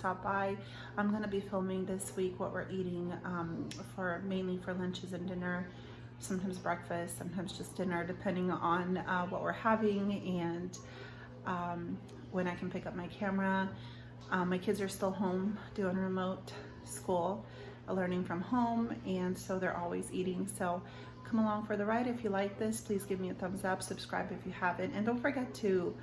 stop by. I'm gonna be filming this week what we're eating mainly for lunches and dinner, sometimes breakfast, sometimes just dinner, depending on what we're having and when I can pick up my camera. My kids are still home doing remote school, learning from home, and so they're always eating. So come along for the ride. If you like this, please give me a thumbs up, subscribe if you haven't, and don't forget to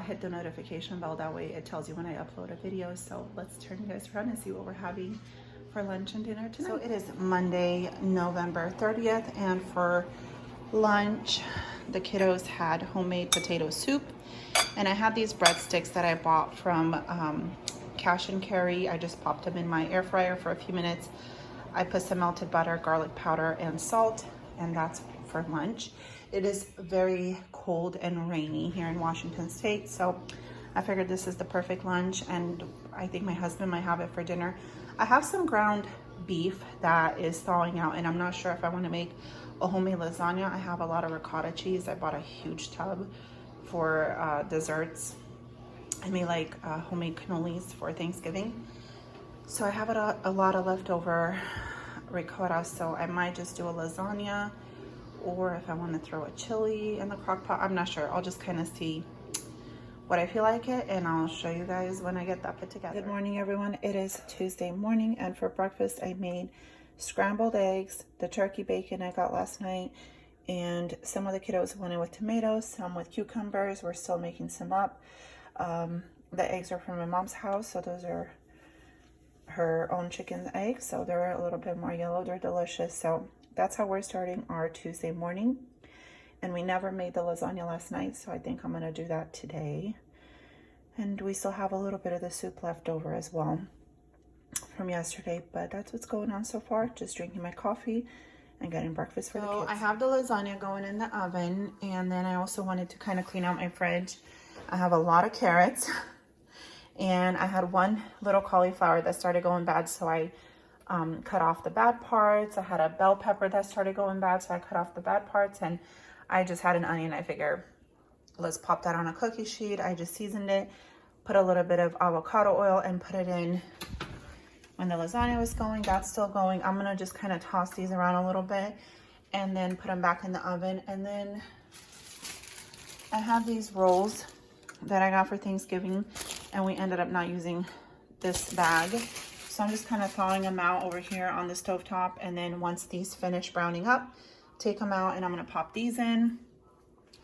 hit the notification bell. That way it tells you when I upload a video. So let's turn you guys around and see what we're having for lunch and dinner tonight. So it is Monday, November 30th, and for lunch, the kiddos had homemade potato soup, and I had these breadsticks that I bought from Cash and Carry. I just popped them in my air fryer for a few minutes. I put some melted butter, garlic powder, and salt, and that's for lunch. It is very cold and rainy here in Washington State, so I figured this is the perfect lunch, and I think my husband might have it for dinner. I have some ground beef that is thawing out, and I'm not sure if I want to make a homemade lasagna. I have a lot of ricotta cheese. I bought a huge tub for desserts. I made like homemade cannolis for Thanksgiving. So I have a lot of leftover ricotta, so I might just do a lasagna, or if I want to throw a chili in the crock pot, I'm not sure. I'll just kind of see what I feel like it, and I'll show you guys when I get that put together. Good morning, everyone. It is Tuesday morning, and for breakfast I made scrambled eggs, the turkey bacon I got last night, and some of the kiddos wanted with tomatoes, some with cucumbers. We're still making some up. The eggs are from my mom's house, so those are her own chicken eggs, so they're a little bit more yellow. They're delicious. So that's how we're starting our Tuesday morning. And we never made the lasagna last night, so I think I'm gonna do that today. And we still have a little bit of the soup left over as well from yesterday, but that's what's going on so far. Just drinking my coffee and getting breakfast for the kids. I have the lasagna going in the oven, and then I also wanted to kind of clean out my fridge. I have a lot of carrots, and I had one little cauliflower that started going bad, so I cut off the bad parts. I had a bell pepper that started going bad, so I cut off the bad parts, and I just had an onion. I figure let's pop that on a cookie sheet. I just seasoned it, put a little bit of avocado oil, and put it in when the lasagna was going. That's still going. I'm gonna just kind of toss these around a little bit and then put them back in the oven. And then I have these rolls that I got for Thanksgiving, and we ended up not using this bag. So I'm just kind of thawing them out over here on the stovetop, and then once these finish browning up, take them out, and I'm gonna pop these in.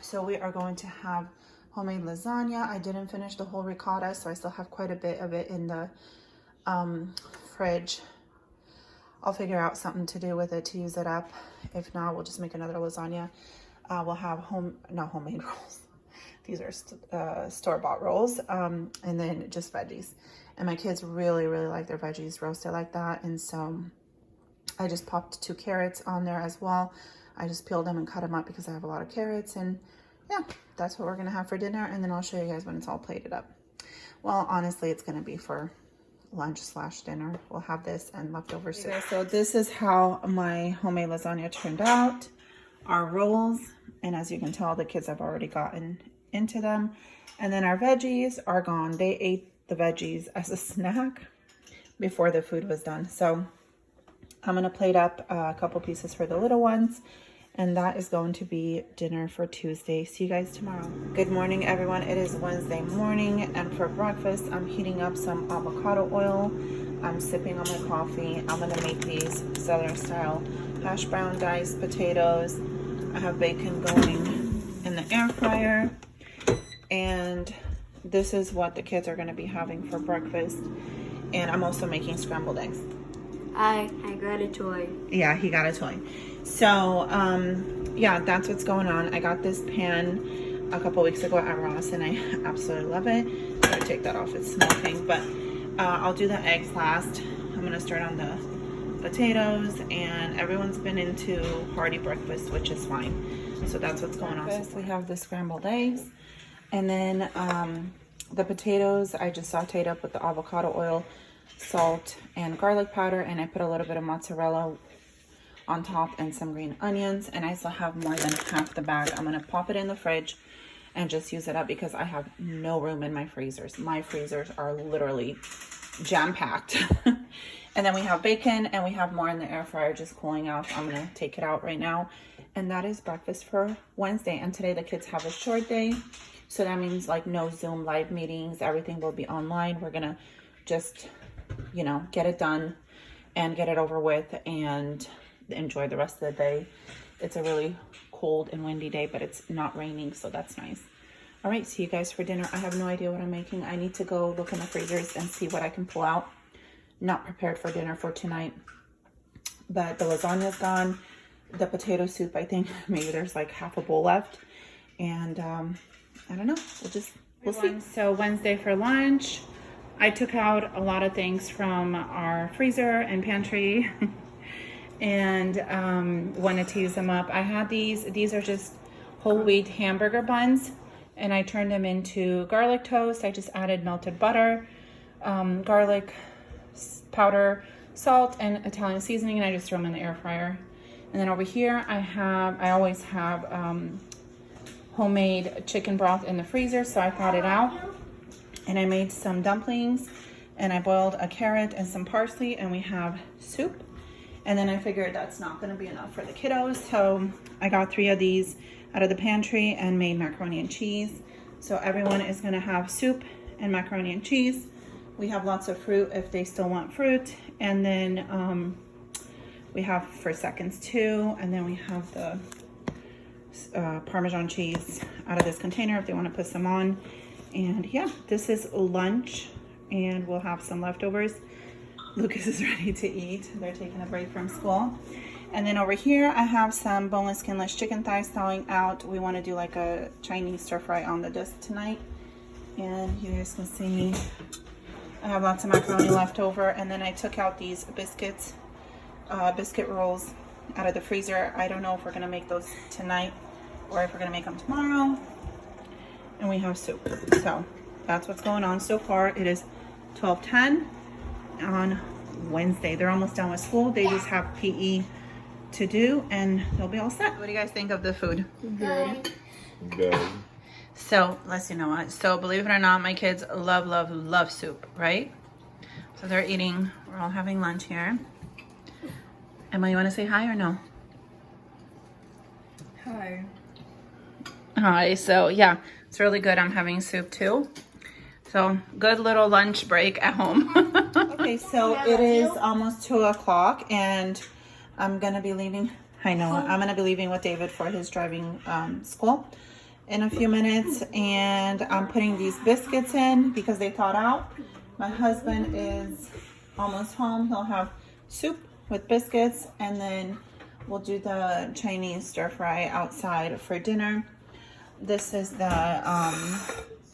So we are going to have homemade lasagna. I didn't finish the whole ricotta, so I still have quite a bit of it in the fridge. I'll figure out something to do with it to use it up. If not, we'll just make another lasagna. We'll have not homemade rolls. These are store-bought rolls, and then just veggies. And my kids really, really like their veggies roasted like that. And so I just popped 2 carrots on there as well. I just peeled them and cut them up because I have a lot of carrots. And yeah, that's what we're gonna have for dinner. And then I'll show you guys when it's all plated up. Well, honestly, it's gonna be for lunch / dinner. We'll have this and leftover soup. Okay, so this is how my homemade lasagna turned out. Our rolls, and as you can tell, the kids have already gotten into them. And then our veggies are gone. They ate the veggies as a snack before the food was done. So I'm gonna plate up a couple pieces for the little ones, and that is going to be dinner for Tuesday. See you guys tomorrow. Good morning, everyone. It is Wednesday morning, and for breakfast, I'm heating up some avocado oil. I'm sipping on my coffee. I'm gonna make these Southern style hash brown diced potatoes. I have bacon going in the air fryer, and this is what the kids are gonna be having for breakfast. And I'm also making scrambled eggs. I got a toy. Yeah, he got a toy. So, yeah, that's what's going on. I got this pan a couple weeks ago at Ross, and I absolutely love it. I'm gonna take that off, it's smoking, but I'll do the eggs last. I'm gonna start on the potatoes, and everyone's been into hearty breakfast, which is fine. So that's what's going on. First, we have the scrambled eggs, and then the potatoes I just sauteed up with the avocado oil, salt, and garlic powder, and I put a little bit of mozzarella on top and some green onions, and I still have more than half the bag. I'm gonna pop it in the fridge and just use it up because I have no room in my freezers. My freezers are literally jam-packed. And then we have bacon and we have more in the air fryer just cooling off. I'm gonna take it out right now. And that is breakfast for Wednesday. And today the kids have a short day. So that means like no Zoom live meetings. Everything will be online. We're gonna just, you know, get it done and get it over with and enjoy the rest of the day. It's a really cold and windy day, but it's not raining, so that's nice. All right, see you guys for dinner. I have no idea what I'm making. I need to go look in the freezers and see what I can pull out. Not prepared for dinner for tonight, but the lasagna's gone. The potato soup, I think maybe there's like half a bowl left, and I don't know. We'll see. So Wednesday for lunch, I took out a lot of things from our freezer and pantry, and wanted to use them up. I had these. These are just whole wheat hamburger buns, and I turned them into garlic toast. I just added melted butter, garlic powder, salt, and Italian seasoning, and I just throw them in the air fryer. And then over here, I always have homemade chicken broth in the freezer, so I thawed it out. And I made some dumplings, and I boiled a carrot and some parsley, and we have soup. And then I figured that's not gonna be enough for the kiddos, so I got 3 of these out of the pantry and made macaroni and cheese. So everyone is gonna have soup and macaroni and cheese. We have lots of fruit if they still want fruit. And then we have for seconds too. And then we have the Parmesan cheese out of this container if they want to put some on. And yeah, this is lunch, and we'll have some leftovers. Lucas is ready to eat. They're taking a break from school. And then over here, I have some boneless, skinless chicken thighs thawing out. We want to do like a Chinese stir fry on the disc tonight. And you guys can see I have lots of macaroni left over. And then I took out these biscuits, biscuit rolls out of the freezer. I don't know if we're going to make those tonight or if we're going to make them tomorrow. And we have soup. So that's what's going on so far. It is 12:10 on Wednesday. They're almost done with school. They just have PE to do and they'll be all set. What do you guys think of the food? Good. Good. So let's, you know what? So believe it or not, my kids love soup, right? So they're eating. We're all having lunch here. Emma, you want to say hi or no? Hi. Hi. So yeah, it's really good. I'm having soup too. So good little lunch break at home. Okay, so it is almost 2 o'clock and I'm gonna be leaving. I know, I'm gonna be leaving with David for his driving school in a few minutes, and I'm putting these biscuits in because they thawed out. My husband is almost home. He'll have soup with biscuits, and then we'll do the Chinese stir fry outside for dinner. This is the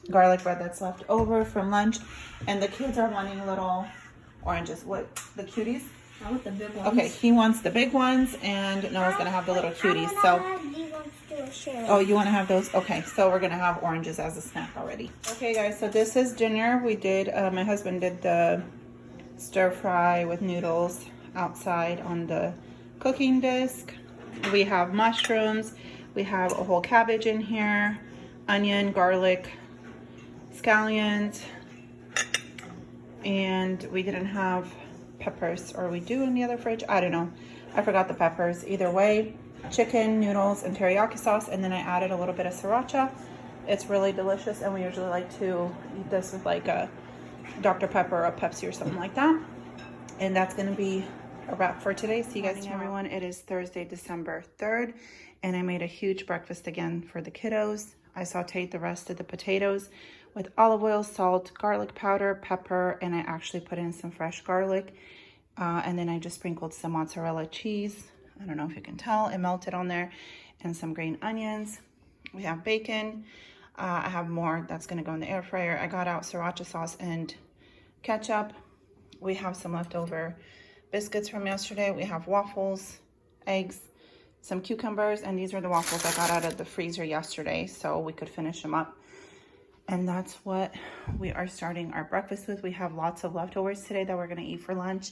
garlic bread that's left over from lunch, and the kids are wanting little oranges. What, the cuties? I want the big ones. Okay, he wants the big ones, and Noah's gonna have the little cuties. So, oh, you want to have those? Okay, so we're gonna have oranges as a snack already. Okay, guys, so this is dinner. We did. My husband did the stir fry with noodles outside on the cooking disc. We have mushrooms. We have a whole cabbage in here, onion, garlic, scallions, and we didn't have peppers, or we do in the other fridge. I don't know. I forgot the peppers. Either way, chicken, noodles, and teriyaki sauce, and then I added a little bit of sriracha. It's really delicious, and we usually like to eat this with like a Dr. Pepper or a Pepsi or something like that. And that's going to be a wrap for today. See you guys tomorrow. Everyone, it is Thursday, December 3rd, and I made a huge breakfast again for the kiddos. I sauteed the rest of the potatoes with olive oil, salt, garlic powder, pepper, and I actually put in some fresh garlic. And then I just sprinkled some mozzarella cheese. I don't know if you can tell, it melted on there, and some green onions. We have bacon. I have more that's gonna go in the air fryer. I got out sriracha sauce and ketchup. We have some leftover biscuits from yesterday. We have waffles, eggs, some cucumbers, and these are the waffles I got out of the freezer yesterday so we could finish them up. And that's what we are starting our breakfast with. We have lots of leftovers today that we're gonna eat for lunch.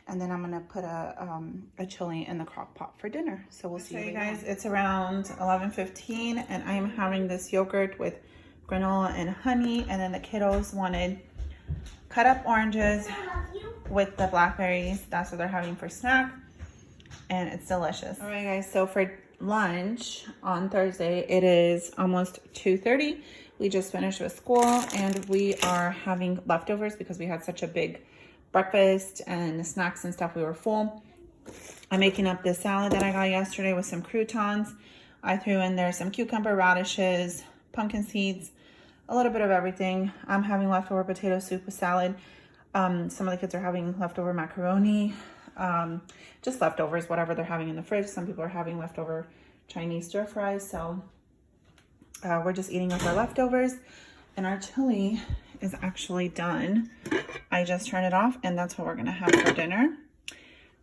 And then I'm gonna put a chili in the crock pot for dinner. So we'll see you guys. It's around 11:15 and I'm having this yogurt with granola and honey. And then the kiddos wanted cut up oranges with the blackberries. That's what they're having for snack, and it's delicious. All right, guys, so for lunch on Thursday, it is almost 2:30. We just finished with school, and we are having leftovers because we had such a big breakfast and snacks and stuff. We were full. I'm making up this salad that I got yesterday with some croutons. I threw in there some cucumber, radishes, pumpkin seeds, a little bit of everything. I'm having leftover potato soup with salad. Some of the kids are having leftover macaroni, just leftovers, whatever they're having in the fridge. Some people are having leftover Chinese stir fries. So we're just eating with our leftovers, and our chili is actually done. I just turned it off, and that's what we're gonna have for dinner.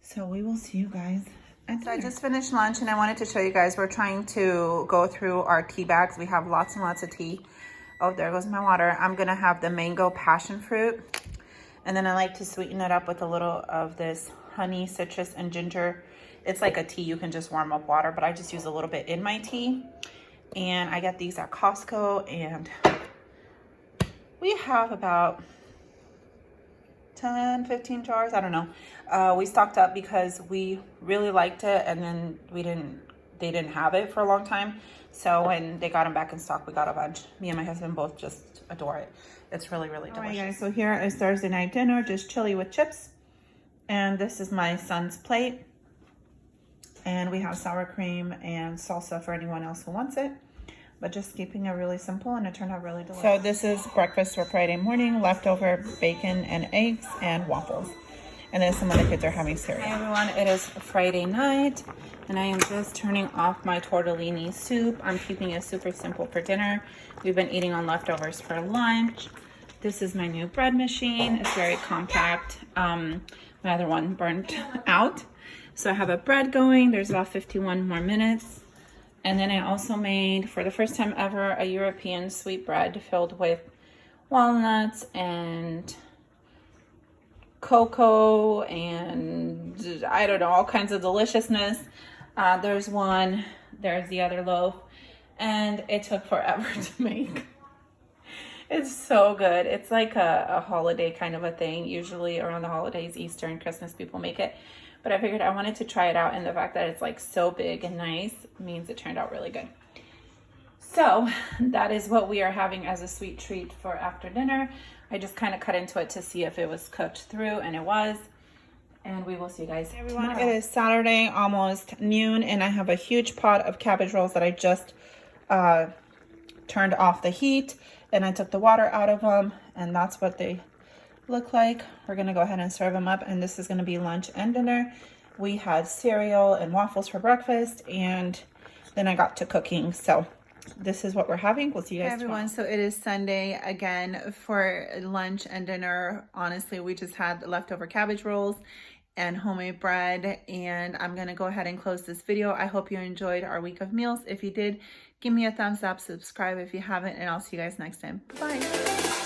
So we will see you guys at dinner. So I just finished lunch, and I wanted to show you guys, we're trying to go through our tea bags. We have lots and lots of tea. Oh, there goes my water. I'm gonna have the mango passion fruit. And then I like to sweeten it up with a little of this honey, citrus, and ginger. It's like a tea. You can just warm up water, but I just use a little bit in my tea. And I get these at Costco, and we have about 10, 15 jars. I don't know. We stocked up because we really liked it, and then they didn't have it for a long time. So when they got them back in stock, we got a bunch. Me and my husband both just adore it. It's really, really delicious. All right, guys, so here is Thursday night dinner, just chili with chips. And this is my son's plate. And we have sour cream and salsa for anyone else who wants it. But just keeping it really simple, and it turned out really delicious. So this is breakfast for Friday morning, leftover bacon and eggs and waffles. And then some of the kids are having cereal. Hi everyone, it is Friday night, and I am just turning off my tortellini soup. I'm keeping it super simple for dinner. We've been eating on leftovers for lunch. This is my new bread machine. It's very compact. My other one burnt out. So I have a bread going. There's about 51 more minutes. And then I also made, for the first time ever, a European sweetbread filled with walnuts and cocoa and I don't know, all kinds of deliciousness. There's one, there's the other loaf, and it took forever to make. It's so good. It's like a holiday kind of a thing. Usually around the holidays, Easter and Christmas, people make it. But I figured I wanted to try it out, and the fact that it's like so big and nice means it turned out really good. So that is what we are having as a sweet treat for after dinner. I just kind of cut into it to see if it was cooked through, and it was. And we will see you guys everyone tomorrow. It is Saturday, almost noon, and I have a huge pot of cabbage rolls that I just turned off the heat, and I took the water out of them, and that's what they look like. We're gonna go ahead and serve them up, and this is gonna be lunch and dinner. We had cereal and waffles for breakfast, and then I got to cooking. So this is what we're having. We'll see you guys everyone tomorrow. So it is Sunday again for lunch and dinner. Honestly, we just had leftover cabbage rolls and homemade bread, and I'm gonna go ahead and close this video. I hope you enjoyed our week of meals. If you did, give me a thumbs up, subscribe if you haven't, and I'll see you guys next time. Bye.